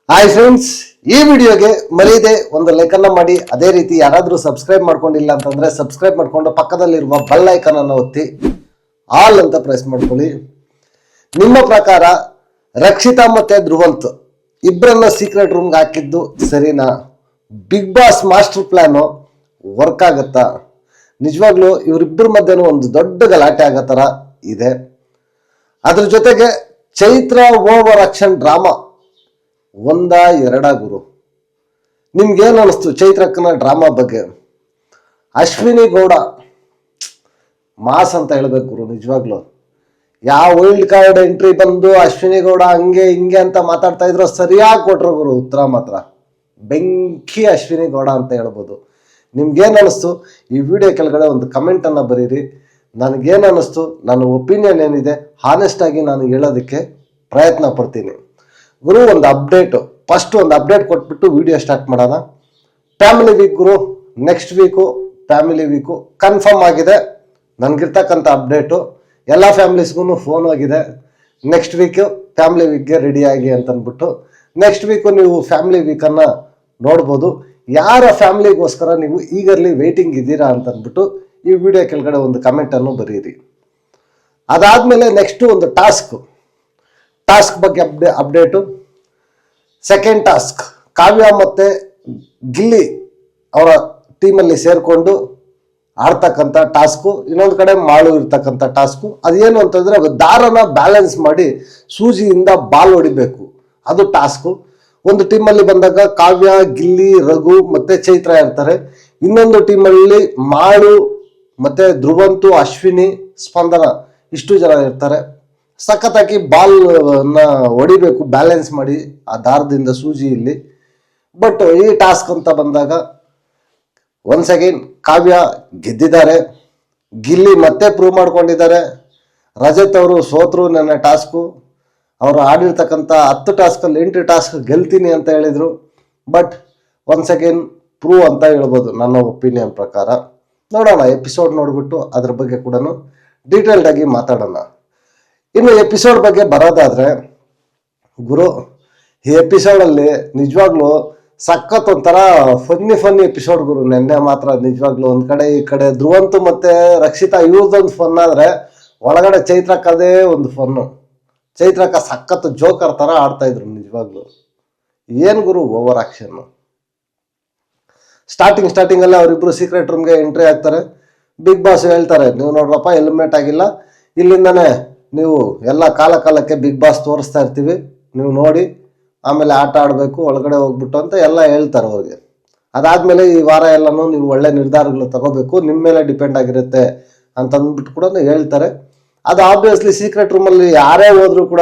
Hi friends, ಈ ವಿಡಿಯೋಗೆ ಮರೆಯದೆ ಒಂದು ಲೈಕ್ ಅನ್ನ ಮಾಡಿ. ಅದೇ ರೀತಿ ಯಾರಾದರೂ ಸಬ್ಸ್ಕ್ರೈಬ್ ಮಾಡ್ಕೊಂಡಿಲ್ಲ ಅಂತಂದ್ರೆ ಸಬ್ಸ್ಕ್ರೈಬ್ ಮಾಡ್ಕೊಂಡು ಪಕ್ಕದಲ್ಲಿರುವ ಬೆಲ್ ಐಕಾನ್ ಅನ್ನು ಒತ್ತಿ ಆಲ್ ಅಂತ ಪ್ರೆಸ್ ಮಾಡ್ಕೊಳ್ಳಿ. ನಿಮ್ಮ ಪ್ರಕಾರ ರಕ್ಷಿತಾ ಮತ್ತೆ ಧ್ರುವಂತ್ ಇಬ್ಬರನ್ನ ಸೀಕ್ರೆಟ್ ರೂಮ್ಗೆ ಹಾಕಿದ್ದು ಸರಿನಾ? Bigg Boss master plan work ಆಗುತ್ತಾ? ನಿಜವಾಗ್ಲೂ ಇವರಿಬ್ಬರ ಮಧ್ಯೆನೂ ಒಂದು ದೊಡ್ಡ ಗಲಾಟೆ ಆಗೋ ಥರ ಇದೆ. ಅದ್ರ ಜೊತೆಗೆ ಚೈತ್ರ ಓವರ್ ಆಕ್ಷನ್ ಡ್ರಾಮಾ ಒಂದ ಎರಡ ಗುರು, ನಿಮ್ಗೇನು ಅನಿಸ್ತು ಚೈತ್ರಕ್ಕನ ಡ್ರಾಮಾ ಬಗ್ಗೆ? ಅಶ್ವಿನಿ ಗೌಡ ಮಾಸ್ ಅಂತ ಹೇಳ್ಬೇಕು ಗುರು. ನಿಜವಾಗ್ಲು ಯಾವ ವೈಲ್ಡ್ ಕಾರ್ಡ್ ಎಂಟ್ರಿ ಬಂದು ಅಶ್ವಿನಿ ಗೌಡ ಹಂಗೆ ಹಿಂಗೆ ಅಂತ ಮಾತಾಡ್ತಾ ಇದ್ರು, ಸರಿಯಾಗಿ ಕೊಟ್ರು ಗುರು ಉತ್ತರ. ಮಾತ್ರ ಬೆಂಕಿ ಅಶ್ವಿನಿ ಗೌಡ ಅಂತ ಹೇಳ್ಬೋದು. ನಿಮ್ಗೇನು ಅನಿಸ್ತು ಈ ವಿಡಿಯೋ ಕೆಳಗಡೆ ಒಂದು ಕಮೆಂಟ್ ಅನ್ನ ಬರೀರಿ. ನನಗೇನು ಅನಿಸ್ತು, ನನ್ನ ಒಪಿನಿಯನ್ ಏನಿದೆ ಹಾನೆಸ್ಟ್ ಆಗಿ ನಾನು ಹೇಳೋದಕ್ಕೆ ಪ್ರಯತ್ನ ಪಡ್ತೀನಿ ಗುರು. ಒಂದು ಅಪ್ಡೇಟು, ಫಸ್ಟ್ ಒಂದು ಅಪ್ಡೇಟ್ ಕೊಟ್ಬಿಟ್ಟು ವಿಡಿಯೋ ಸ್ಟಾರ್ಟ್ ಮಾಡೋಣ. ಫ್ಯಾಮಿಲಿ ವೀಕ್ ಗುರು, next week family week confirm ಆಗಿದೆ. ನನಗಿರ್ತಕ್ಕಂಥ ಅಪ್ಡೇಟು ಎಲ್ಲ ಫ್ಯಾಮಿಲೀಸ್ಗೂ ಫೋನ್ ಆಗಿದೆ. ನೆಕ್ಸ್ಟ್ ವೀಕು ಫ್ಯಾಮಿಲಿ ವೀಕ್ಗೆ ರೆಡಿ ಆಗಿ ಅಂತಂದ್ಬಿಟ್ಟು ನೆಕ್ಸ್ಟ್ ವೀಕು ನೀವು ಫ್ಯಾಮಿಲಿ ವೀಕನ್ನು ನೋಡ್ಬೋದು. ಯಾರ ಫ್ಯಾಮಿಲಿಗೋಸ್ಕರ ನೀವು ಈಗರ್ಲಿ ವೇಟಿಂಗ್ ಇದ್ದೀರಾ ಅಂತಂದ್ಬಿಟ್ಟು ಈ ವಿಡಿಯೋ ಕೆಳಗಡೆ ಒಂದು ಕಮೆಂಟನ್ನು ಬರೀರಿ. ಅದಾದಮೇಲೆ ನೆಕ್ಸ್ಟು ಒಂದು ಟಾಸ್ಕ್ ಬಗ್ಗೆ ಅಪ್ಡೇಟು. ಸೆಕೆಂಡ್ ಟಾಸ್ಕ್ ಕಾವ್ಯ ಮತ್ತೆ ಗಿಲ್ಲಿ ಅವರ ಟೀಮಲ್ಲಿ ಸೇರಿಕೊಂಡು ಆಡ್ತಕ್ಕಂಥ ಟಾಸ್ಕು. ಇನ್ನೊಂದು ಕಡೆ ಮಾಳು ಇರ್ತಕ್ಕಂಥ ಟಾಸ್ಕು. ಅದೇನು ಅಂತಂದ್ರೆ ದಾರನ ಬ್ಯಾಲೆನ್ಸ್ ಮಾಡಿ ಸೂಜಿಯಿಂದ ಬಾಲ್ ಹೊಡಿಬೇಕು, ಅದು ಟಾಸ್ಕು. ಒಂದು ಟೀಮಲ್ಲಿ ಬಂದಾಗ ಕಾವ್ಯ, ಗಿಲ್ಲಿ, ರಘು ಮತ್ತೆ ಚೈತ್ರ ಇರ್ತಾರೆ. ಇನ್ನೊಂದು ಟೀಮಲ್ಲಿ ಮಾಳು ಮತ್ತೆ ಧ್ರುವಂತು, ಅಶ್ವಿನಿ, ಸ್ಪಂದನ ಇಷ್ಟು ಜನ ಇರ್ತಾರೆ. ಸಖತ್ತಾಗಿ ಬಾಲ್ ನ ಹೊಡಿಬೇಕು ಬ್ಯಾಲೆನ್ಸ್ ಮಾಡಿ ಆ ದಾರದಿಂದ ಸೂಜಿಯಲ್ಲಿ. ಬಟ್ ಈ ಟಾಸ್ಕ್ ಅಂತ ಬಂದಾಗ ಒನ್ಸ್ ಅಗೈನ್ ಕಾವ್ಯ ಗೆದ್ದಿದ್ದಾರೆ, ಗಿಲ್ಲಿ ಮತ್ತೆ ಪ್ರೂವ್ ಮಾಡ್ಕೊಂಡಿದ್ದಾರೆ. ರಜತ್ ಅವರು ಸೋತ್ರು ನನ್ನ ಟಾಸ್ಕು. ಅವರು ಆಡಿರ್ತಕ್ಕಂಥ 10 ಟಾಸ್ಕಲ್ಲಿ 8 ಟಾಸ್ಕ್ ಗೆಲ್ತೀನಿ ಅಂತ ಹೇಳಿದ್ರು. ಬಟ್ ಒನ್ಸ್ ಅಗೈನ್ ಪ್ರೂವ್ ಅಂತ ಹೇಳ್ಬೋದು ನನ್ನ ಒಪಿನಿಯನ್ ಪ್ರಕಾರ. ನೋಡೋಣ, ಎಪಿಸೋಡ್ ನೋಡ್ಬಿಟ್ಟು ಅದ್ರ ಬಗ್ಗೆ ಕೂಡ ಡೀಟೇಲ್ಡ್ ಆಗಿ ಮಾತಾಡೋಣ. ಇನ್ನು ಎಪಿಸೋಡ್ ಬಗ್ಗೆ ಬರೋದಾದ್ರೆ ಗುರು, ಈ ಎಪಿಸೋಡಲ್ಲಿ ನಿಜವಾಗ್ಲೂ ಸಖತ್ ಒಂಥರ ಫನ್ನಿ ಎಪಿಸೋಡ್ ಗುರು. ನೆನ್ನೆ ಮಾತ್ರ ನಿಜವಾಗ್ಲೂ ಒಂದ್ ಕಡೆ ಈ ಕಡೆ ಧ್ರುವಂತು ಮತ್ತೆ ರಕ್ಷಿತಾ ಇವ್ರದೊಂದು ಫನ್ ಆದ್ರೆ ಒಳಗಡೆ ಚೈತ್ರಕ್ಕದೇ ಒಂದು ಫನ್ನು. ಚೈತ್ರಕ್ಕ ಸಖತ್ ಜೋಕರ್ ತರ ಆಡ್ತಾ ಇದ್ರು ನಿಜವಾಗ್ಲು. ಏನ್ ಗುರು ಓವರ್ ಆಕ್ಷನ್. ಸ್ಟಾರ್ಟಿಂಗ್ ಅಲ್ಲಿ ಅವರಿಬ್ರು ಸೀಕ್ರೆಟ್ ರೂಮ್ಗೆ ಎಂಟ್ರಿ ಆಗ್ತಾರೆ. ಬಿಗ್ ಬಾಸ್ ಹೇಳ್ತಾರೆ, ನೀವು ನೋಡ್ರಪ್ಪ ಹೆಲ್ಮೆಟ್ ಆಗಿಲ್ಲ, ಇಲ್ಲಿಂದಾನೆ ನೀವು ಎಲ್ಲ ಕಾಲಕ್ಕೆ ಬಿಗ್ ಬಾಸ್ ತೋರಿಸ್ತಾ ಇರ್ತೀವಿ, ನೀವು ನೋಡಿ ಆಮೇಲೆ ಆಟ ಆಡಬೇಕು ಒಳಗಡೆ ಹೋಗ್ಬಿಟ್ಟು ಅಂತ ಎಲ್ಲ ಹೇಳ್ತಾರೆ ಅವ್ರಿಗೆ. ಅದಾದ್ಮೇಲೆ ಈ ವಾರ ಎಲ್ಲನೂ ನೀವು ಒಳ್ಳೆ ನಿರ್ಧಾರಗಳು ತಗೋಬೇಕು, ನಿಮ್ಮ ಮೇಲೆ ಡಿಪೆಂಡ್ ಆಗಿರುತ್ತೆ ಅಂತಂದ್ಬಿಟ್ಟು ಕೂಡ ಹೇಳ್ತಾರೆ. ಅದು ಆಬ್ವಿಯಸ್ಲಿ ಸೀಕ್ರೆಟ್ ರೂಮಲ್ಲಿ ಯಾರೇ ಹೋದ್ರು ಕೂಡ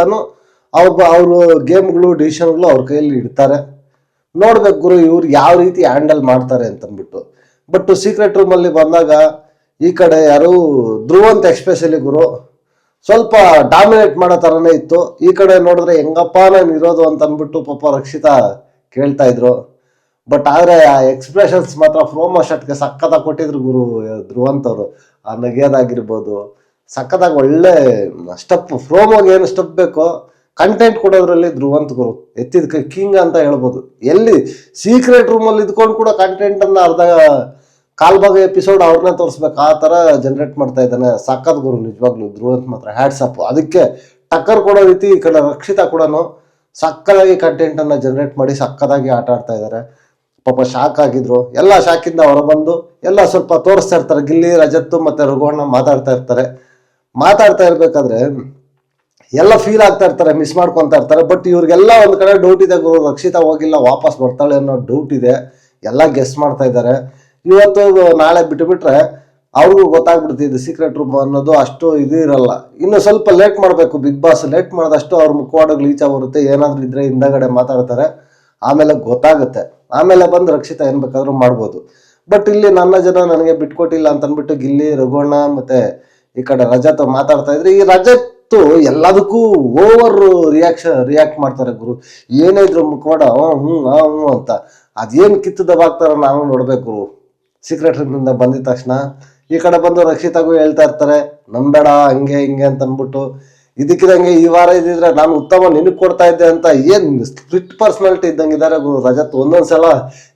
ಅವರು ಗೇಮ್ಗಳು ಡಿಸಿಷನ್ಗಳು ಅವ್ರ ಕೈಯಲ್ಲಿ ಇಡ್ತಾರೆ. ನೋಡ್ಬೇಕು ಗುರು ಇವ್ರು ಯಾವ ರೀತಿ ಹ್ಯಾಂಡಲ್ ಮಾಡ್ತಾರೆ ಅಂತಂದ್ಬಿಟ್ಟು. ಬಟ್ ಸೀಕ್ರೆಟ್ ರೂಮಲ್ಲಿ ಬಂದಾಗ ಈ ಕಡೆ ಯಾರು ಧ್ರುವಂತ್ ಎಕ್ಸ್ಪೆಷಲಿ ಗುರು ಸ್ವಲ್ಪ ಡಾಮಿನೇಟ್ ಮಾಡೋ ಥರನೇ ಇತ್ತು. ಈ ಕಡೆ ನೋಡಿದ್ರೆ ಹೆಂಗಪ್ಪ ನಾನು ಇರೋದು ಅಂತ ಅಂದ್ಬಿಟ್ಟು ಪಾಪ ರಕ್ಷಿತಾ ಕೇಳ್ತಾ ಇದ್ರು. ಬಟ್ ಆದರೆ ಆ ಎಕ್ಸ್ಪ್ರೆಷನ್ಸ್ ಮಾತ್ರ ಫ್ರೋಮೋ ಶರ್ಟ್ಗೆ ಸಖತ್ತಾಗಿ ಕೊಟ್ಟಿದ್ರು ಗುರು ಧ್ರುವಂತ್ ಅವರು. ಆ ನಗಿಯೋದಾಗಿರ್ಬೋದು, ಸಖತ್ತಾಗಿ ಒಳ್ಳೆ ಸ್ಟೆಪ್, ಫ್ರೋಮೋಗೆ ಏನು ಸ್ಟೆಪ್ ಬೇಕೋ ಕಂಟೆಂಟ್ ಕೊಡೋದ್ರಲ್ಲಿ ಧ್ರುವಂತ್ ಗುರು ಎತ್ತಿದ ಕಿಂಗ್ ಅಂತ ಹೇಳ್ಬೋದು. ಎಲ್ಲಿ ಸೀಕ್ರೆಟ್ ರೂಮಲ್ಲಿ ಇದ್ಕೊಂಡು ಕೂಡ ಕಂಟೆಂಟನ್ನು ಕಾಲ್ ಭಾಗ ಎಪಿಸೋಡ್ ಅವ್ರನ್ನೇ ತೋರಿಸ್ಬೇಕು ಆ ಥರ ಜನರೇಟ್ ಮಾಡ್ತಾ ಇದ್ದಾನೆ. ಸಖತ್ ಗುರು ನಿಜವಾಗ್ಲು ಧ್ರುವಂತ್ ಮಾತ್ರ ಹ್ಯಾಟ್ಸ್ ಅಪ್. ಅದಕ್ಕೆ ಟಕ್ಕರ್ ಕೊಡೋ ರೀತಿ ಈ ಕಡೆ ರಕ್ಷಿತಾ ಕೂಡ ಸಕ್ಕದಾಗಿ ಕಂಟೆಂಟನ್ನು ಜನರೇಟ್ ಮಾಡಿ ಸಕ್ಕದಾಗಿ ಆಟ ಆಡ್ತಾ ಇದ್ದಾರೆ. ಪಾಪ ಶಾಕ್ ಆಗಿದ್ರು, ಎಲ್ಲ ಶಾಕಿಂದ ಹೊರಬಂದು ಎಲ್ಲ ಸ್ವಲ್ಪ ತೋರಿಸ್ತಾ ಇರ್ತಾರೆ. ಗಿಲ್ಲಿ, ರಜತ್ತು ಮತ್ತೆ ರಘುವಣ್ಣ ಮಾತಾಡ್ತಾ ಇರ್ಬೇಕಾದ್ರೆ ಎಲ್ಲ ಫೀಲ್ ಆಗ್ತಾ ಇರ್ತಾರೆ, ಮಿಸ್ ಮಾಡ್ಕೊತಾ ಇರ್ತಾರೆ. ಬಟ್ ಇವ್ರಿಗೆಲ್ಲ ಒಂದ್ ಕಡೆ ಡೌಟ್ ಇದೆ ಗುರು, ರಕ್ಷಿತಾ ಹೋಗಿಲ್ಲ ವಾಪಸ್ ಬರ್ತಾಳೆ ಅನ್ನೋ ಡೌಟ್ ಇದೆ. ಎಲ್ಲ ಗೆಸ್ ಮಾಡ್ತಾ ಇದ್ದಾರೆ. ಇವತ್ತು ನಾಳೆ ಬಿಟ್ರೆ ಅವ್ರಿಗೂ ಗೊತ್ತಾಗ್ಬಿಡ್ತಿದ್ದು ಸೀಕ್ರೆಟ್ ರೂಮ್ ಅನ್ನೋದು ಅಷ್ಟು ಇದು ಇರಲ್ಲ. ಇನ್ನು ಸ್ವಲ್ಪ ಲೇಟ್ ಮಾಡಬೇಕು ಬಿಗ್ ಬಾಸ್. ಲೇಟ್ ಮಾಡಿದಷ್ಟು ಅವ್ರ ಮುಖವಾಡಗಳು ಈಚೆ ಬರುತ್ತೆ. ಏನಾದ್ರೂ ಇದ್ರೆ ಹಿಂದಗಡೆ ಮಾತಾಡ್ತಾರೆ, ಆಮೇಲೆ ಗೊತ್ತಾಗುತ್ತೆ. ಆಮೇಲೆ ಬಂದು ರಕ್ಷಿತಾ ಏನ್ ಬೇಕಾದ್ರೂ ಮಾಡ್ಬೋದು. ಬಟ್ ಇಲ್ಲಿ ನನ್ನ ಜನ ನನಗೆ ಬಿಟ್ಕೊಟ್ಟಿಲ್ಲ ಅಂತ ಅಂದ್ಬಿಟ್ಟು ಗಿಲ್ಲಿ, ರಘುವಣ್ಣ ಮತ್ತೆ ಈ ಕಡೆ ರಜತ್ ಮಾತಾಡ್ತಾ ಇದ್ರೆ, ಈ ರಜತ್ ಎಲ್ಲದಕ್ಕೂ ಓವರ್ ರಿಯಾಕ್ಟ್ ಮಾಡ್ತಾರೆ ಗುರು. ಏನೇ ಇದ್ರು ಮುಖವಾಡ ಹ್ಞೂ ಅಂತ ಅದೇನು ಕಿತ್ತದವಾಗ್ತಾರ ನಾವು ನೋಡ್ಬೇಕು. ಸೀಕ್ರೆಟ್ ರೂಮಿಂದ ಬಂದಿದ ತಕ್ಷಣ ಈ ಕಡೆ ಬಂದು ರಕ್ಷಿತಾಗೂ ಹೇಳ್ತಾ ಇರ್ತಾರೆ, ನಂಬೇಡ ಹಂಗೆ ಹಿಂಗೆ ಅಂತ ಅಂದ್ಬಿಟ್ಟು. ಇದಕ್ಕಿದಂಗೆ ಈ ವಾರ ಇದ್ದಿದ್ರೆ ನಾನು ಉತ್ತಮ ನಿನಗೆ ಕೊಡ್ತಾ ಇದ್ದೆ ಅಂತ ಏನ್ ಸ್ಪ್ಲಿಟ್ ಪರ್ಸನಾಲಿಟಿ ಇದ್ದಂಗೆ ಇದ್ದಾರೆ ಗುರು ರಜತ್. ಒಂದೊಂದ್ಸಲ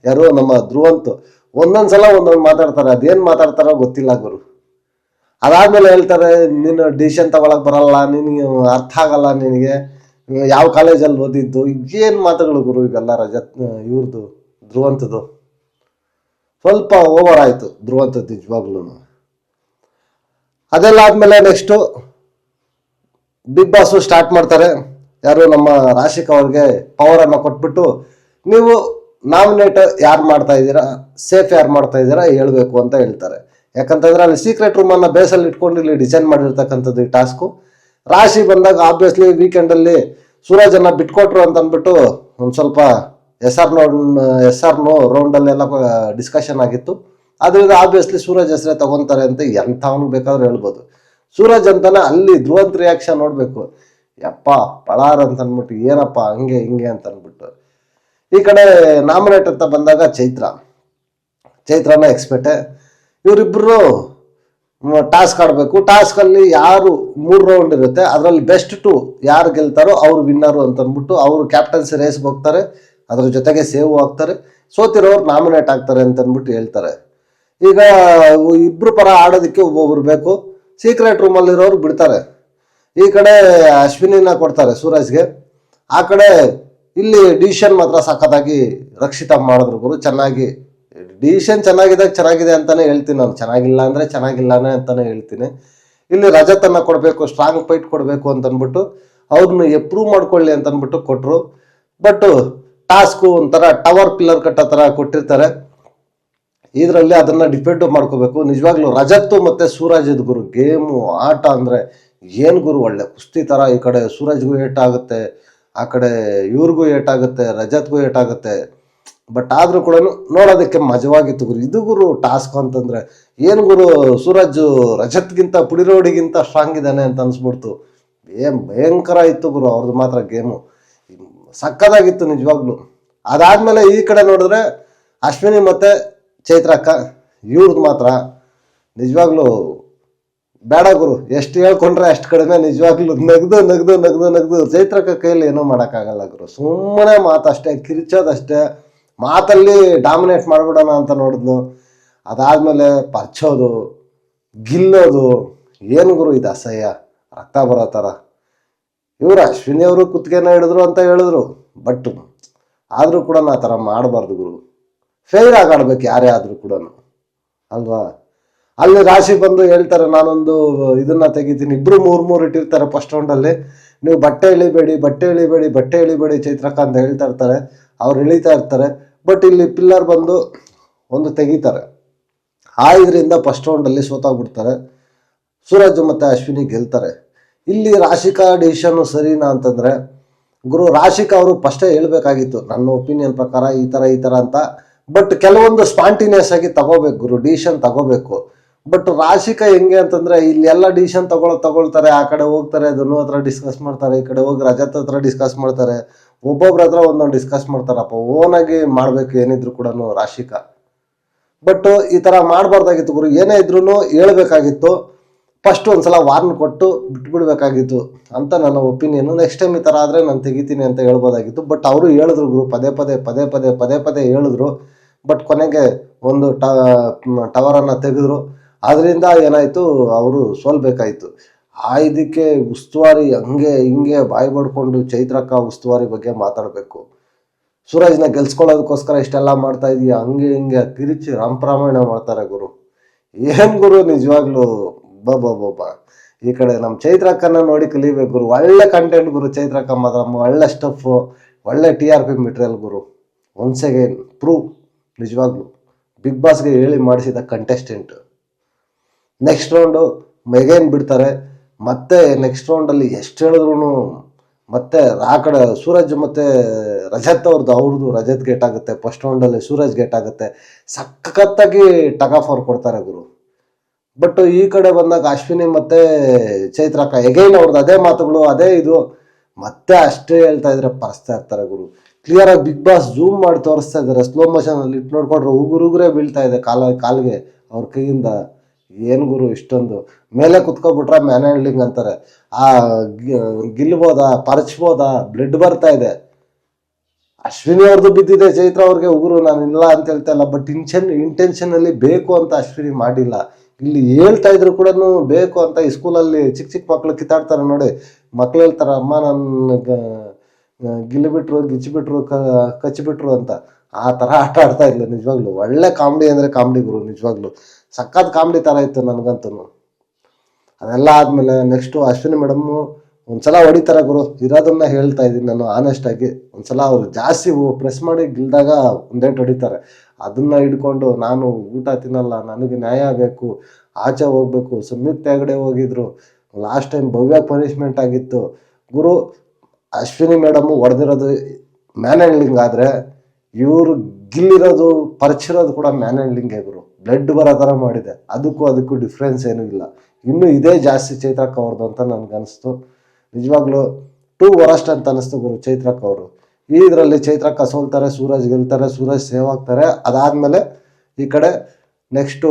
ಯಾರೋ ನಮ್ಮ ಧ್ರುವಂತು ಒಂದೊಂದ್ಸಲ ಒಂದೊಂದು ಮಾತಾಡ್ತಾರೆ, ಅದೇನ್ ಮಾತಾಡ್ತಾರೋ ಗೊತ್ತಿಲ್ಲ ಗುರು. ಅದಾದ್ಮೇಲೆ ಹೇಳ್ತಾರೆ ನೀನು ಡಿಸಿಷನ್ ತಗೊಳಕ್ ಬರಲ್ಲ, ನಿನಗೆ ಅರ್ಥ ಆಗಲ್ಲ, ನಿನಗೆ ಯಾವ ಕಾಲೇಜಲ್ಲಿ ಓದಿದ್ದು, ಏನ್ ಮಾತುಗಳು ಗುರು ಇವೆಲ್ಲ. ರಜತ್ ಇವ್ರದ್ದು ಧ್ರುವಂತದ್ದು ಸ್ವಲ್ಪ ಓವರ್ ಆಯ್ತು, ಧ್ರುವಂತದ್ದು ನಿಜವಾಗ್ಲೂ. ಅದೆಲ್ಲ ಆದ್ಮೇಲೆ ನೆಕ್ಸ್ಟು ಬಿಗ್ ಬಾಸ್ ಸ್ಟಾರ್ಟ್ ಮಾಡ್ತಾರೆ. ಯಾರು ನಮ್ಮ ರಾಶಿಕ್ ಅವ್ರಿಗೆ ಪವರ್ ಅನ್ನ ಕೊಟ್ಬಿಟ್ಟು ನೀವು ನಾಮಿನೇಟ್ ಯಾರು ಮಾಡ್ತಾ ಇದ್ದೀರಾ, ಸೇಫ್ ಯಾರು ಮಾಡ್ತಾ ಇದ್ದೀರಾ ಹೇಳ್ಬೇಕು ಅಂತ ಹೇಳ್ತಾರೆ. ಯಾಕಂತಂದ್ರೆ ಅಲ್ಲಿ ಸೀಕ್ರೆಟ್ ರೂಮ್ ಅನ್ನ ಬೇಸಲ್ಲಿ ಇಟ್ಕೊಂಡು ಇಲ್ಲಿ ಡಿಸೈನ್ ಮಾಡಿರ್ತಕ್ಕಂಥದ್ದು ಈ ಟಾಸ್ಕು. ರಾಶಿ ಬಂದಾಗ ಆಬ್ವಿಯಸ್ಲಿ ವೀಕೆಂಡ್ ಅಲ್ಲಿ ಸೂರಜ್ ಅನ್ನ ಬಿಟ್ಕೊಟ್ರು ಅಂತ ಅಂದ್ಬಿಟ್ಟು ಒಂದ್ ಸ್ವಲ್ಪ ಎಸ್ ಆರ್ ನೋ ರೌಂಡ್ ಅಲ್ಲೆಲ್ಲ ಡಿಸ್ಕಷನ್ ಆಗಿತ್ತು. ಅದರಿಂದ ಆಬ್ವಿಯಸ್ಲಿ ಸೂರಜ್ ಹೆಸರೇ ತಗೊಂತಾರೆ ಅಂತ ಎಂಥವನು ಬೇಕಾದ್ರೂ ಹೇಳ್ಬೋದು. ಸೂರಜ್ ಅಂತಾನೆ ಅಲ್ಲಿ ಧ್ರುವಂತ್ ರಿಯಾಕ್ಷನ್ ನೋಡ್ಬೇಕು, ಯಪ್ಪ ಪಳಾರ್ ಅಂತ ಅಂದ್ಬಿಟ್ಟು ಏನಪ್ಪ ಹಂಗೆ ಹಿಂಗೆ ಅಂತ ಅಂದ್ಬಿಟ್ಟು. ಈ ಕಡೆ ನಾಮಿನೇಟ್ ಅಂತ ಬಂದಾಗ ಚೈತ್ರನ ಎಕ್ಸ್ಪೆಕ್ಟೆ. ಇವರಿಬ್ರು ಟಾಸ್ಕ್ ಆಡಬೇಕು. ಟಾಸ್ಕ್ ಅಲ್ಲಿ ಯಾರು 3 ರೌಂಡ್ ಇರುತ್ತೆ, ಅದರಲ್ಲಿ ಬೆಸ್ಟ್ 2 ಯಾರು ಗೆಲ್ತಾರೋ ಅವ್ರು ವಿನ್ನರು ಅಂತ ಅಂದ್ಬಿಟ್ಟು ಅವರು ಕ್ಯಾಪ್ಟನ್ಸಿ ರೇಸ್ಗೆ ಹೋಗ್ತಾರೆ. ಅದ್ರ ಜೊತೆಗೆ ಸೇವ್ ಆಗ್ತಾರೆ. ಸೋತಿರೋರು ನಾಮಿನೇಟ್ ಆಗ್ತಾರೆ ಅಂತ ಅಂದ್ಬಿಟ್ಟು ಹೇಳ್ತಾರೆ. ಈಗ ಇಬ್ರು ಪರ ಆಡೋದಕ್ಕೆ ಒಬ್ಬೊಬ್ರು ಬೇಕು. ಸೀಕ್ರೆಟ್ ರೂಮಲ್ಲಿ ಇರೋರು ಬಿಡ್ತಾರೆ. ಈ ಕಡೆ ಅಶ್ವಿನಿನ ಕೊಡ್ತಾರೆ ಸೂರಜ್ಗೆ. ಆ ಕಡೆ ಇಲ್ಲಿ ಡಿಸಿಷನ್ ಮಾತ್ರ ಸಖತ್ತಾಗಿ ರಕ್ಷಿತಾ ಮಾಡಿದ್ರು ಗುರು. ಚೆನ್ನಾಗಿ ಡಿಸಿಷನ್ ಚೆನ್ನಾಗಿದೆ ಅಂತಾನೆ ಹೇಳ್ತೀನಿ ನಾನು, ಚೆನ್ನಾಗಿಲ್ಲ ಅಂದ್ರೆ ಚೆನ್ನಾಗಿಲ್ಲಾನೆ ಅಂತಾನೆ ಹೇಳ್ತೀನಿ. ಇಲ್ಲಿ ರಜತನ್ನ ಕೊಡಬೇಕು, ಸ್ಟ್ರಾಂಗ್ ಫೈಟ್ ಕೊಡಬೇಕು ಅಂತ ಅಂದ್ಬಿಟ್ಟು ಅವ್ರನ್ನ ಎಪ್ರೂವ್ ಮಾಡ್ಕೊಳ್ಳಿ ಅಂತ ಅಂದ್ಬಿಟ್ಟು ಕೊಟ್ರು. ಬಟ್ ಟಾಸ್ಕ್ ಒಂಥರ ಟವರ್ ಪಿಲ್ಲರ್ ಕಟ್ಟೋ ತರ ಕೊಟ್ಟಿರ್ತಾರೆ. ಇದರಲ್ಲಿ ಅದನ್ನ ಡಿಪೆಂಡ್ ಮಾಡ್ಕೋಬೇಕು. ನಿಜವಾಗ್ಲೂ ರಜತ್ ಮತ್ತೆ ಸೂರಜ್ ಗುರು ಗೇಮು ಆಟ ಅಂದ್ರೆ ಏನ್ ಗುರು, ಒಳ್ಳೆ ಕುಸ್ತಿ ತರ. ಈ ಕಡೆ ಸೂರಜ್ಗೂ ಏಟ್ ಆಗುತ್ತೆ, ಆ ಕಡೆ ಇವ್ರಿಗೂ ಏಟ್ ಆಗುತ್ತೆ, ರಜತ್ಗೂ ಏಟ್ ಆಗುತ್ತೆ. ಬಟ್ ಆದ್ರೂ ಕೂಡ ನೋಡೋದಕ್ಕೆ ಮಜವಾಗಿತ್ತು ಗುರು. ಇದು ಗುರು ಟಾಸ್ಕ್ ಅಂತಂದ್ರೆ ಏನ್ ಗುರು, ಸೂರಜ್ ರಜತ್ಗಿಂತ ಪುಡಿರೋಡಿಗಿಂತ ಸ್ಟ್ರಾಂಗ್ ಇದ್ದಾನೆ ಅಂತ ಅನ್ಸ್ಬಿಡ್ತು. ಭಯಂಕರ ಇತ್ತು ಗುರು ಅವ್ರದ್ದು ಮಾತ್ರ ಗೇಮು, ಸಕ್ಕದಾಗಿತ್ತು ನಿಜವಾಗ್ಲು. ಅದಾದ್ಮೇಲೆ ಈ ಕಡೆ ನೋಡಿದ್ರೆ ಅಶ್ವಿನಿ ಮತ್ತೆ ಚೈತ್ರಕ್ಕ, ಇವ್ರದ್ದು ಮಾತ್ರ ನಿಜವಾಗ್ಲು ಬೇಡ ಗುರು. ಎಷ್ಟು ಹೇಳ್ಕೊಂಡ್ರೆ ಅಷ್ಟು ಕಡಿಮೆ. ನಿಜವಾಗ್ಲು ನಗ್ದು ಚೈತ್ರಕ್ಕ ಕೈಯಲ್ಲಿ ಏನೋ ಮಾಡೋಕ್ಕಾಗಲ್ಲ ಗುರು. ಸುಮ್ಮನೆ ಮಾತಷ್ಟೇ, ಕಿರ್ಚೋದಷ್ಟೇ, ಮಾತಲ್ಲಿ ಡಾಮಿನೇಟ್ ಮಾಡ್ಬಿಡೋಣ ಅಂತ ನೋಡಿದ್ನು. ಅದಾದ್ಮೇಲೆ ಪರ್ಚೋದು, ಗಿಲ್ಲೋದು, ಏನು ಗುರು ಇದು ಅಸಹ್ಯ, ರಕ್ತ ಬರೋ ಥರ. ಇವರು ಅಶ್ವಿನಿ ಅವರು ಕುತ್ತಿಗೆನ ಹಿಡಿದ್ರು ಅಂತ ಹೇಳಿದ್ರು. ಬಟ್ ಆದರೂ ಕೂಡ ಆ ಥರ ಮಾಡಬಾರ್ದು ಗುರು. ಫೇರ್ ಆಗಿ ಆಡ್ಬೇಕು ಯಾರೇ ಆದರೂ ಕೂಡ ಅಲ್ವಾ. ಅಲ್ಲಿ ರಾಶಿ ಬಂದು ಹೇಳ್ತಾರೆ ನಾನೊಂದು ಇದನ್ನ ತೆಗಿತೀನಿ. ಇಬ್ರು 3 ಇಟ್ಟಿರ್ತಾರೆ ಫಸ್ಟ್ ರೌಂಡಲ್ಲಿ. ನೀವು ಬಟ್ಟೆ ಇಳಿಬೇಡಿ ಚೈತ್ರಕ್ಕ ಅಂತ ಹೇಳ್ತಾ ಇರ್ತಾರೆ. ಅವ್ರು ಇಳಿತಾ ಇರ್ತಾರೆ. ಬಟ್ ಇಲ್ಲಿ ಪಿಲ್ಲರ್ ಬಂದು ಒಂದು ತೆಗಿತಾರೆ. ಇದರಿಂದ ಫಸ್ಟ್ ರೌಂಡಲ್ಲಿ ಸೋತಾಗ್ಬಿಡ್ತಾರೆ. ಸೂರಜ್ ಮತ್ತೆ ಅಶ್ವಿನಿ ಗೆಲ್ತಾರೆ. ಇಲ್ಲಿ ರಾಶಿಕಾ ಡಿಸಿಷನ್ ಸರಿನಾ ಅಂತಂದ್ರೆ ಗುರು, ರಾಶಿಕಾ ಅವರು ಫಸ್ಟೇ ಹೇಳ್ಬೇಕಾಗಿತ್ತು ನನ್ನ ಒಪಿನಿಯನ್ ಪ್ರಕಾರ ಈ ತರ ಅಂತ. ಬಟ್ ಕೆಲವೊಂದು ಸ್ಪಾಂಟಿನಿಯಸ್ ಆಗಿ ತಗೋಬೇಕು ಗುರು, ಡಿಸಿಷನ್ ತಗೋಬೇಕು. ಬಟ್ ರಾಶಿಕಾ ಹೆಂಗೆ ಅಂತಂದ್ರೆ ಇಲ್ಲಿ ಎಲ್ಲ ಡಿಸಿಷನ್ ತಗೊಳ್ತಾರೆ. ಆ ಕಡೆ ಹೋಗ್ತಾರೆ, ಧನು ಹತ್ರ ಡಿಸ್ಕಸ್ ಮಾಡ್ತಾರೆ, ಈ ಕಡೆ ಹೋಗಿ ರಜತ್ ಹತ್ರ ಡಿಸ್ಕಸ್ ಮಾಡ್ತಾರೆ, ಒಬ್ಬೊಬ್ರ ಹತ್ರ ಒಂದೊಂದು ಡಿಸ್ಕಸ್ ಮಾಡ್ತಾರಪ್ಪ. ಓನಾಗಿ ಮಾಡ್ಬೇಕು ಏನಿದ್ರು ಕೂಡ ರಾಶಿಕಾ. ಬಟ್ ಈ ತರ ಮಾಡಬಾರ್ದಾಗಿತ್ತು ಗುರು. ಏನೇ ಇದ್ರು ಹೇಳ್ಬೇಕಾಗಿತ್ತು. ಫಸ್ಟ್ ಒಂದ್ಸಲ ವಾರ್ನ್ ಕೊಟ್ಟು ಬಿಟ್ಬಿಡ್ಬೇಕಾಗಿತ್ತು ಅಂತ ನನ್ನ ಒಪಿನಿಯನ್. ನೆಕ್ಸ್ಟ್ ಟೈಮ್ ಈ ತರ ಆದ್ರೆ ನಾನು ತೆಗಿತೀನಿ ಅಂತ ಹೇಳ್ಬೋದಾಗಿತ್ತು. ಬಟ್ ಅವರು ಹೇಳಿದ್ರು ಗುರು, ಪದೇ ಪದೇ ಹೇಳಿದ್ರು. ಬಟ್ ಕೊನೆಗೆ ಒಂದು ಟವರ್ ಅನ್ನ ತೆಗೆದ್ರು. ಅದರಿಂದ ಏನಾಯ್ತು, ಅವರು ಸೋಲ್ಬೇಕಾಯ್ತು. ಇದಕ್ಕೆ ಉಸ್ತುವಾರಿ ಹಂಗೆ ಹಿಂಗೆ ಬಾಯಿ ಬಡ್ಕೊಂಡು ಚೈತ್ರಕ್ಕ ಉಸ್ತುವಾರಿ ಬಗ್ಗೆ ಮಾತಾಡಬೇಕು. ಸೂರಜ್ನ ಗೆಲ್ಸ್ಕೊಳ್ಳೋದಕ್ಕೋಸ್ಕರ ಇಷ್ಟೆಲ್ಲ ಮಾಡ್ತಾ ಇದೀಯ, ಹಂಗೆ ಹಿಂಗೆ ಕಿರಿಚಿ ರಾಮರಾಮಾಯಣ ಮಾಡ್ತಾರೆ ಗುರು. ಏನ್ ಗುರು ನಿಜವಾಗ್ಲು ಬಾಬಾ. ಈ ಕಡೆ ನಮ್ಮ ಚೈತ್ರಕ್ಕನ್ನ ನೋಡಿ ಕಲಿಬೇಕು ಗುರು. ಒಳ್ಳೆ ಕಂಟೆಂಟ್ ಗುರು ಚೈತ್ರಕ್ಕ ಮಾತ್ರ, ಒಳ್ಳೆ ಸ್ಟಫ್, ಒಳ್ಳೆ TRP ಮೆಟೀರಿಯಲ್ ಗುರು. ಒನ್ಸ್ ಅಗೇನ್ ಪ್ರೂವ್ ನಿಜವಾಗ್ಲು ಬಿಗ್ ಬಾಸ್ಗೆ ಹೇಳಿ ಮಾಡಿಸಿದ ಕಂಟೆಸ್ಟೆಂಟ್. ನೆಕ್ಸ್ಟ್ ರೌಂಡು ಮೆಗೇನ್ ಬಿಡ್ತಾರೆ. ಮತ್ತೆ ನೆಕ್ಸ್ಟ್ ರೌಂಡಲ್ಲಿ ಎಷ್ಟು ಹೇಳಿದ್ರು ಮತ್ತೆ ಆ ಕಡೆ ಸೂರಜ್ ಮತ್ತೆ ರಜತ್ ಅವ್ರದ್ದು ರಜತ್ ಗೇಟ್ ಆಗುತ್ತೆ. ಫಸ್ಟ್ ರೌಂಡಲ್ಲಿ ಸೂರಜ್ ಗೇಟ್ ಆಗುತ್ತೆ. ಸಖತ್ತಾಗಿ ಟಗ್ ಆಫ್ ಅವ್ರು ಕೊಡ್ತಾರೆ ಗುರು. ಬಟ್ ಈ ಕಡೆ ಬಂದಾಗ ಅಶ್ವಿನಿ ಮತ್ತೆ ಚೈತ್ರಕ್ಕ ಎಗೈನ್ ಅವ್ರದ್ದು ಅದೇ ಮಾತುಗಳು, ಅದೇ ಇದು ಮತ್ತೆ ಅಷ್ಟೇ ಹೇಳ್ತಾ ಇದ್ರೆ ಪರ್ಸ್ತಾ ಇರ್ತಾರೆ ಗುರು. ಕ್ಲಿಯರ್ ಆಗಿ ಬಿಗ್ ಬಾಸ್ ಜೂಮ್ ಮಾಡಿ ತೋರಿಸ್ತಾ ಇದ್ದಾರೆ. ಸ್ಲೋ ಮೋಷನ್ ಅಲ್ಲಿ ಇಟ್ಟು ನೋಡ್ಕೊಂಡ್ರೆ ಉಗುರೇ ಬೀಳ್ತಾ ಇದೆ ಕಾಲಿಗೆ ಅವ್ರ ಕೈಯಿಂದ. ಏನು ಗುರು ಇಷ್ಟೊಂದು ಮೇಲೆ ಕುತ್ಕೊಬಿಟ್ರೆ ಮ್ಯಾನ್ ಹ್ಯಾಂಡ್ಲಿಂಗ್ ಅಂತಾರೆ. ಆ ಗಿಲ್ಬೋದಾ, ಪರ್ಚ್ಬೋದಾ, ಬ್ಲಡ್ ಬರ್ತಾ ಇದೆ. ಅಶ್ವಿನಿ ಅವ್ರದ್ದು ಬಿದ್ದಿದೆ, ಚೈತ್ರ ಅವ್ರಿಗೆ ಉಗುರು, ನಾನು ಇಲ್ಲ ಅಂತ ಹೇಳ್ತಾ ಇಲ್ಲ. ಬಟ್ ಇಂಟೆನ್ಷನಲ್ಲಿ ಬೇಕು ಅಂತ ಅಶ್ವಿನಿ ಮಾಡಿಲ್ಲ. ಇಲ್ಲಿ ಹೇಳ್ತಾ ಇದ್ರು ಕೂಡ ಬೇಕು ಅಂತ. ಈ ಸ್ಕೂಲಲ್ಲಿ ಚಿಕ್ಕ ಚಿಕ್ಕ ಮಕ್ಳು ಕಿತ್ತಾಡ್ತಾರೆ ನೋಡಿ, ಮಕ್ಳು ಹೇಳ್ತಾರೆ ಅಮ್ಮ ನನ್ನ ಗಿಲ್ಬಿಟ್ರು, ಗಿಚ್ಚಿಬಿಟ್ರು, ಕಚ್ಚಿಬಿಟ್ರು ಅಂತ. ಆ ಥರ ಆಟ ಆಡ್ತಾ ಇದ್ಲು ನಿಜವಾಗ್ಲು. ಒಳ್ಳೆ ಕಾಮಿಡಿ ಅಂದರೆ ಕಾಮಿಡಿ ಗುರು, ನಿಜವಾಗ್ಲು ಸಖತ್ ಕಾಮಿಡಿ ಥರ ಇತ್ತು ನನಗಂತೂ. ಅದೆಲ್ಲ ಆದಮೇಲೆ ನೆಕ್ಸ್ಟು ಅಶ್ವಿನಿ ಮೇಡಮ್ಮು ಒಂದ್ಸಲ ಹೊಡಿತಾರೆ ಗುರು, ಇರೋದನ್ನ ಹೇಳ್ತಾ ಇದ್ದೀನಿ ನಾನು ಆನೆಸ್ಟಾಗಿ. ಒಂದ್ಸಲ ಅವ್ರು ಜಾಸ್ತಿ ಪ್ರೆಸ್ ಮಾಡಿ ಗಿಲ್ದಾಗ ಒಂದೇಟು ಹೊಡಿತಾರೆ. ಅದನ್ನ ಹಿಡ್ಕೊಂಡು ನಾನು ಊಟ ತಿನ್ನಲ್ಲ, ನನಗೆ ನ್ಯಾಯ ಬೇಕು, ಆಚೆ ಹೋಗ್ಬೇಕು, ಸುಮಿತ್ ತೆಗಡೆ ಹೋಗಿದ್ರು, ಲಾಸ್ಟ್ ಟೈಮ್ ಭವ್ಯ ಪನಿಷ್ಮೆಂಟ್ ಆಗಿತ್ತು ಗುರು. ಅಶ್ವಿನಿ ಮೇಡಮ್ಮು ಹೊಡೆದಿರೋದು ಮ್ಯಾನ್ ಹ್ಯಾಂಡ್ಲಿಂಗ್ ಆದರೆ, ಇವರು ಗಿಲ್ಲಿರೋದು ಪರ್ಚಿರೋದು ಕೂಡ ಮ್ಯಾನ್ ಹ್ಯಾಂಡ್ಲಿಂಗೇ ಗುರು. ಬ್ಲಡ್ ಬರೋ ಥರ ಮಾಡಿದೆ. ಅದಕ್ಕೂ ಡಿಫ್ರೆನ್ಸ್ ಏನೂ ಇಲ್ಲ. ಇನ್ನೂ ಇದೇ ಜಾಸ್ತಿ ಚೈತ್ರಕ್ಕ ಅವ್ರದ್ದು ಅಂತ ನನಗನ್ನಿಸ್ತು. ನಿಜವಾಗ್ಲೂ ಟೂ ವರಸ್ಟ್ ಅಂತ ಅನ್ನಿಸ್ತು ಗುರು ಚೈತ್ರಕ್ಕ ಅವರು. ಈ ಇದರಲ್ಲಿ ಚೈತ್ರಕ್ಕ ಸೋಲ್ತಾರೆ, ಸೂರಜ್ ಗೆಲ್ತಾರೆ, ಸೂರಜ್ ಸೇವ್ ಆಗ್ತಾರೆ. ಅದಾದಮೇಲೆ ಈ ಕಡೆ ನೆಕ್ಸ್ಟು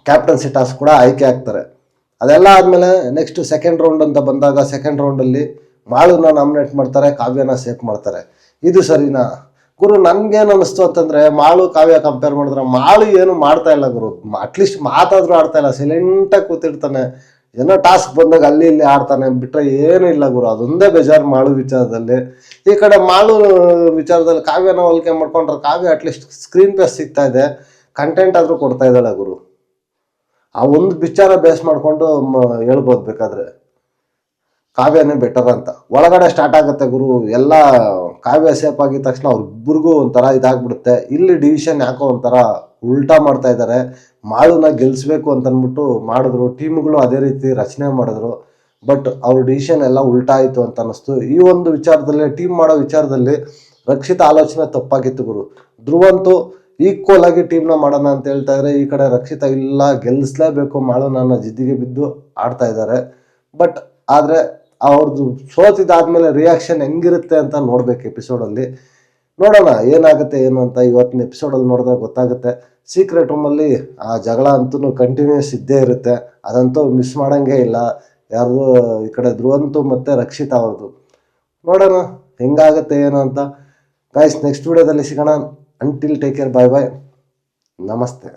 ಕ್ಯಾಪ್ಟನ್ಸಿ ಟಾಸ್ಕ್ ಕೂಡ ಆಯ್ಕೆ ಆಗ್ತಾರೆ. ಅದೆಲ್ಲ ಆದಮೇಲೆ ನೆಕ್ಸ್ಟ್ ಸೆಕೆಂಡ್ ರೌಂಡ್ ಅಂತ ಬಂದಾಗ, ಸೆಕೆಂಡ್ ರೌಂಡಲ್ಲಿ ಮಾಳುನ ನಾಮಿನೇಟ್ ಮಾಡ್ತಾರೆ, ಕಾವ್ಯನ ಸೇಫ್ ಮಾಡ್ತಾರೆ. ಇದು ಸರಿನಾ ಗುರು? ನನ್ಗೇನು ಅನ್ನಿಸ್ತು ಅಂತಂದರೆ, ಮಾಳು ಕಾವ್ಯ ಕಂಪೇರ್ ಮಾಡಿದ್ರೆ ಮಾಳು ಏನು ಮಾಡ್ತಾ ಇಲ್ಲ ಗುರು. ಅಟ್ಲೀಸ್ಟ್ ಮಾತಾದ್ರೂ ಆಡ್ತಾ ಇಲ್ಲ, ಸೈಲೆಂಟಾಗಿ ಕೂತಿರ್ತಾನೆ. ಏನೋ ಟಾಸ್ಕ್ ಬಂದಾಗ ಅಲ್ಲಿ ಇಲ್ಲಿ ಆಡ್ತಾನೆ, ಬಿಟ್ಟರೆ ಏನೂ ಇಲ್ಲ ಗುರು. ಅದೊಂದೇ ಬೇಜಾರು ಮಾಳು ವಿಚಾರದಲ್ಲಿ. ಈ ಕಡೆ ಮಾಳು ವಿಚಾರದಲ್ಲಿ ಕಾವ್ಯನ ಹೋಲಿಕೆ ಮಾಡ್ಕೊಂಡ್ರೆ, ಕಾವ್ಯ ಅಟ್ಲೀಸ್ಟ್ ಸ್ಕ್ರೀನ್ ಪ್ಲೇಸ್ ಸಿಗ್ತಾ ಇದೆ, ಕಂಟೆಂಟ್ ಆದರೂ ಕೊಡ್ತಾ ಇದ್ದಾಳೆ ಗುರು. ಆ ಒಂದು ವಿಚಾರ ಬೇಸ್ ಮಾಡಿಕೊಂಡು ಹೇಳ್ಬೋದು ಬೇಕಾದ್ರೆ ಕಾವ್ಯನೇ ಬೆಟರ್ ಅಂತ. ಒಳಗಡೆ ಸ್ಟಾರ್ಟ್ ಆಗುತ್ತೆ ಗುರು. ಎಲ್ಲ ಕಾವ್ಯ ಸೇಫ್ ಆಗಿದ ತಕ್ಷಣ ಅವ್ರಿಬ್ಬರಿಗೂ ಒಂಥರ ಇದಾಗ್ಬಿಡುತ್ತೆ. ಇಲ್ಲಿ ಡಿವಿಷನ್ ಯಾಕೋ ಒಂಥರ ಉಲ್ಟಾ ಮಾಡ್ತಾ ಇದ್ದಾರೆ. ಮಾಳುನ ಗೆಲ್ಲಿಸ್ಬೇಕು ಅಂತಂದ್ಬಿಟ್ಟು ಮಾಡಿದ್ರು, ಟೀಮ್ಗಳು ಅದೇ ರೀತಿ ರಚನೆ ಮಾಡಿದ್ರು. ಬಟ್ ಅವ್ರ ಡಿಸಿಷನ್ ಎಲ್ಲ ಉಲ್ಟಾ ಆಯಿತು ಅಂತ ಅನ್ನಿಸ್ತು. ಈ ಒಂದು ವಿಚಾರದಲ್ಲಿ, ಟೀಮ್ ಮಾಡೋ ವಿಚಾರದಲ್ಲಿ ರಕ್ಷಿತ್ ಆಲೋಚನೆ ತಪ್ಪಾಗಿತ್ತು ಗುರು. ಧ್ರುವಂತೂ ಈಕ್ವಲ್ ಆಗಿ ಟೀಮ್ನ ಮಾಡೋಣ ಅಂತ ಹೇಳ್ತಾ ಇದ್ದಾರೆ. ಈ ಕಡೆ ರಕ್ಷಿತ ಇಲ್ಲ, ಗೆಲ್ಲಿಸ್ಲೇಬೇಕು ಮಾಳು ನನ್ನ ಜಿದ್ದಿಗೆ ಬಿದ್ದು ಆಡ್ತಾ ಇದ್ದಾರೆ. ಬಟ್ ಆದರೆ ಅವ್ರದ್ದು ಸೋತಿದ್ದಾದ್ಮೇಲೆ ರಿಯಾಕ್ಷನ್ ಹೆಂಗಿರುತ್ತೆ ಅಂತ ನೋಡ್ಬೇಕು ಎಪಿಸೋಡಲ್ಲಿ. ನೋಡೋಣ ಏನಾಗುತ್ತೆ ಏನು ಅಂತ. ಇವತ್ತಿನ ಎಪಿಸೋಡಲ್ಲಿ ನೋಡಿದ್ರೆ ಗೊತ್ತಾಗುತ್ತೆ. ಸೀಕ್ರೆಟ್ ರೂಮಲ್ಲಿ ಆ ಜಗಳ ಅಂತೂ ಕಂಟಿನ್ಯೂಸ್ ಇದ್ದೇ ಇರುತ್ತೆ, ಅದಂತೂ ಮಿಸ್ ಮಾಡೋಂಗೇ ಇಲ್ಲ. ಯಾರ್ದು ಈ ಕಡೆ ಧ್ರುವಂತು ಮತ್ತು ರಕ್ಷಿತಾ ಅವ್ರದ್ದು. ನೋಡೋಣ ಹೆಂಗಾಗುತ್ತೆ ಏನು ಅಂತ. ಗೈಸ್ ನೆಕ್ಸ್ಟ್ ವಿಡಿಯೋದಲ್ಲಿ ಸಿಗೋಣ. ಅಂಟಿಲ್ ಟೇಕ್ ಕೇರ್, ಬಾಯ್ ಬಾಯ್, ನಮಸ್ತೆ.